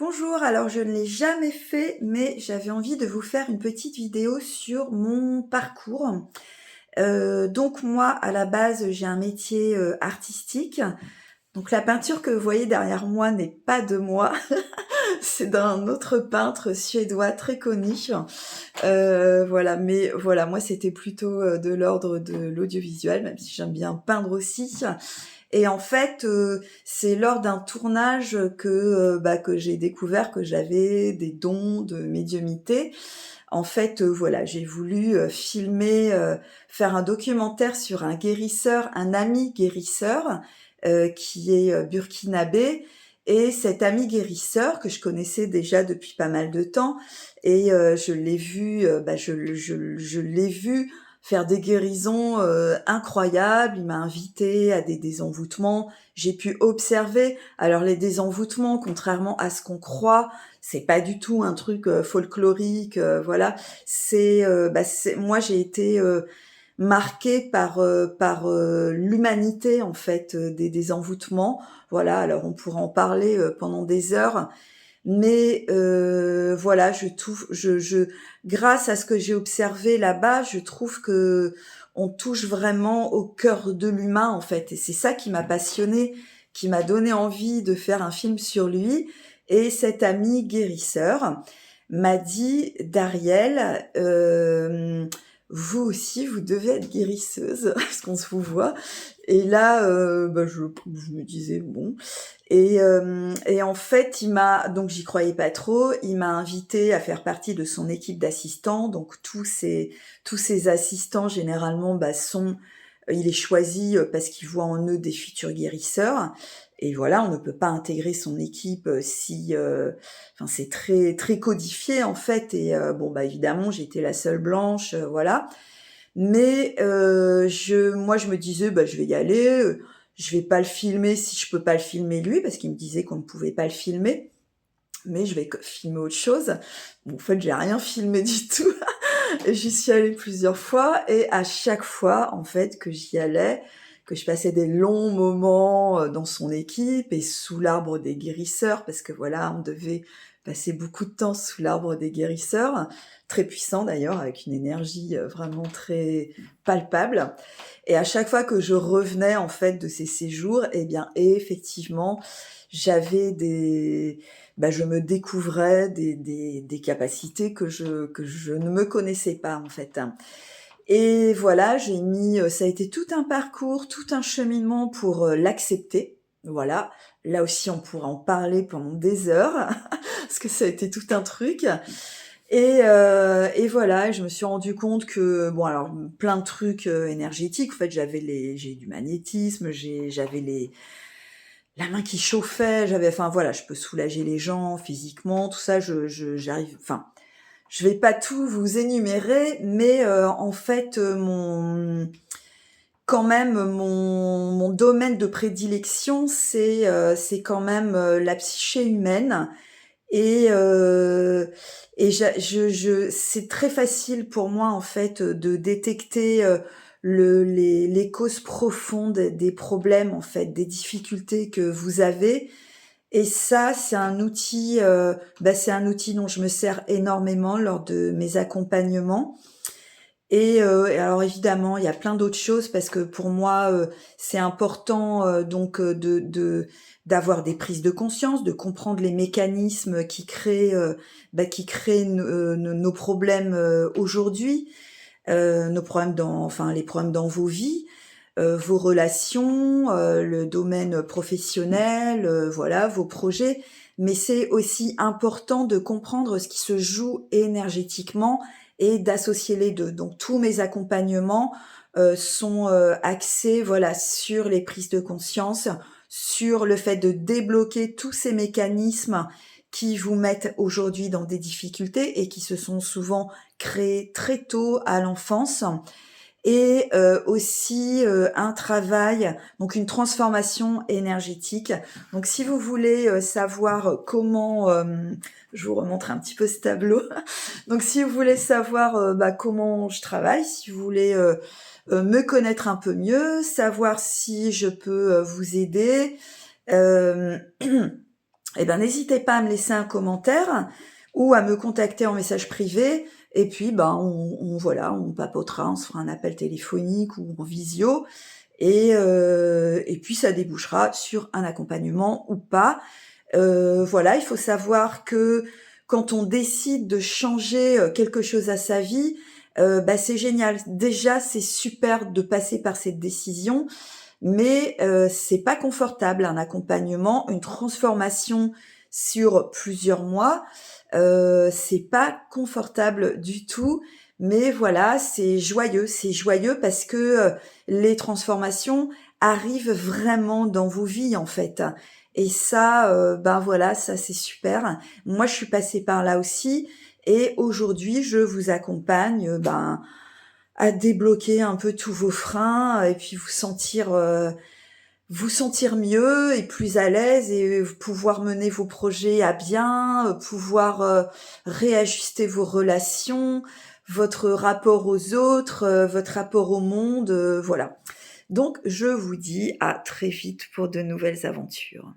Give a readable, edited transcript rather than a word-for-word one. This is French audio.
Bonjour, alors je ne l'ai jamais fait, mais j'avais envie de vous faire une petite vidéo sur mon parcours. Donc moi, à la base, j'ai un métier, artistique. Donc la peinture que vous voyez derrière moi n'est pas de moi, c'est d'un autre peintre suédois très connu. Voilà, mais voilà, moi c'était plutôt, de l'ordre de l'audiovisuel, même si j'aime bien peindre aussi. Et en fait, c'est lors d'un tournage que j'ai découvert que j'avais des dons de médiumnité. En fait, voilà, j'ai voulu, faire un documentaire sur un guérisseur, un ami guérisseur, qui est, burkinabé, et cet ami guérisseur que je connaissais déjà depuis pas mal de temps et je l'ai vu, je l'ai vu faire des guérisons, incroyables. Il m'a invitée à des désenvoûtements. J'ai pu observer. Alors les désenvoûtements, contrairement à ce qu'on croit, c'est pas du tout un truc, folklorique, voilà. C'est moi j'ai été, marquée par l'humanité en fait, des envoûtements. Voilà, alors on pourrait en parler, pendant des heures, mais voilà, je grâce à ce que j'ai observé là-bas, je trouve que on touche vraiment au cœur de l'humain en fait, et c'est ça qui m'a passionnée, qui m'a donné envie de faire un film sur lui. Et cet ami guérisseur m'a dit: «Dariel, vous aussi, vous devez être guérisseuse parce qu'on se vous voit». Et là, je me disais: «Bon». Et en fait, donc j'y croyais pas trop, il m'a invitée à faire partie de son équipe d'assistants. Donc tous ces assistants généralement, il les choisit, parce qu'il voit en eux des futurs guérisseurs. Et voilà, on ne peut pas intégrer son équipe, si, enfin c'est très très codifié en fait. Et évidemment, j'étais la seule blanche, voilà. Mais moi je me disais: je vais y aller, je vais pas le filmer si je peux pas le filmer lui», parce qu'il me disait qu'on ne pouvait pas le filmer, mais je vais filmer autre chose. Bon, en fait, j'ai rien filmé du tout. Et j'y suis allée plusieurs fois, et à chaque fois, en fait, que j'y allais, que je passais des longs moments, dans son équipe et sous l'arbre des guérisseurs, parce que voilà, on devait passer beaucoup de temps sous l'arbre des guérisseurs, très puissant d'ailleurs, avec une énergie, vraiment très palpable. Et à chaque fois que je revenais, en fait, de ces séjours, eh bien, effectivement, j'avais je me découvrais des capacités que je ne me connaissais pas, en fait. Et voilà, ça a été tout un parcours, tout un cheminement pour, l'accepter. Voilà. Là aussi, on pourra en parler pendant des heures parce que ça a été tout un truc. Et voilà, et je me suis rendu compte que alors plein de trucs, énergétiques. En fait, j'ai du magnétisme, j'avais la main qui chauffait, enfin voilà, je peux soulager les gens physiquement, tout ça, j'arrive, enfin, je vais pas tout vous énumérer, mais en fait, mon domaine de prédilection, c'est quand même, la psyché humaine. Et c'est très facile pour moi, en fait, de détecter, les causes profondes des problèmes, en fait, des difficultés que vous avez. Et ça, c'est un outil dont je me sers énormément lors de mes accompagnements. Et alors évidemment, il y a plein d'autres choses, parce que pour moi, c'est important, d'avoir des prises de conscience, de comprendre les mécanismes qui créent nos problèmes, aujourd'hui, les problèmes dans vos vies, vos relations, le domaine professionnel, voilà, vos projets. Mais c'est aussi important de comprendre ce qui se joue énergétiquement et d'associer les 2. Donc tous mes accompagnements, sont, axés, voilà, sur les prises de conscience, sur le fait de débloquer tous ces mécanismes qui vous mettent aujourd'hui dans des difficultés et qui se sont souvent créés très tôt à l'enfance. Et aussi, un travail, donc une transformation énergétique. Donc si vous voulez, savoir comment, je vous remontre un petit peu ce tableau. Donc si vous voulez savoir, comment je travaille, si vous voulez, me connaître un peu mieux, savoir si je peux, vous aider, hem eh ben, n'hésitez pas à me laisser un commentaire ou à me contacter en message privé et puis, ben, voilà, on papotera, on se fera un appel téléphonique ou en visio et puis ça débouchera sur un accompagnement ou pas. Voilà, il faut savoir que quand on décide de changer, quelque chose à sa vie, bah, c'est génial. Déjà, c'est super de passer par cette décision, mais c'est pas confortable un accompagnement, une transformation sur plusieurs mois, c'est pas confortable du tout, mais voilà, c'est joyeux. C'est joyeux parce que, les transformations arrivent vraiment dans vos vies, en fait et ça, ben, voilà, ça, c'est super. Moi, je suis passée par là aussi et aujourd'hui, je vous accompagne, ben, à débloquer un peu tous vos freins et puis vous sentir mieux et plus à l'aise et pouvoir mener vos projets à bien, pouvoir, réajuster vos relations, votre rapport aux autres, votre rapport au monde, voilà. Donc je vous dis à très vite pour de nouvelles aventures.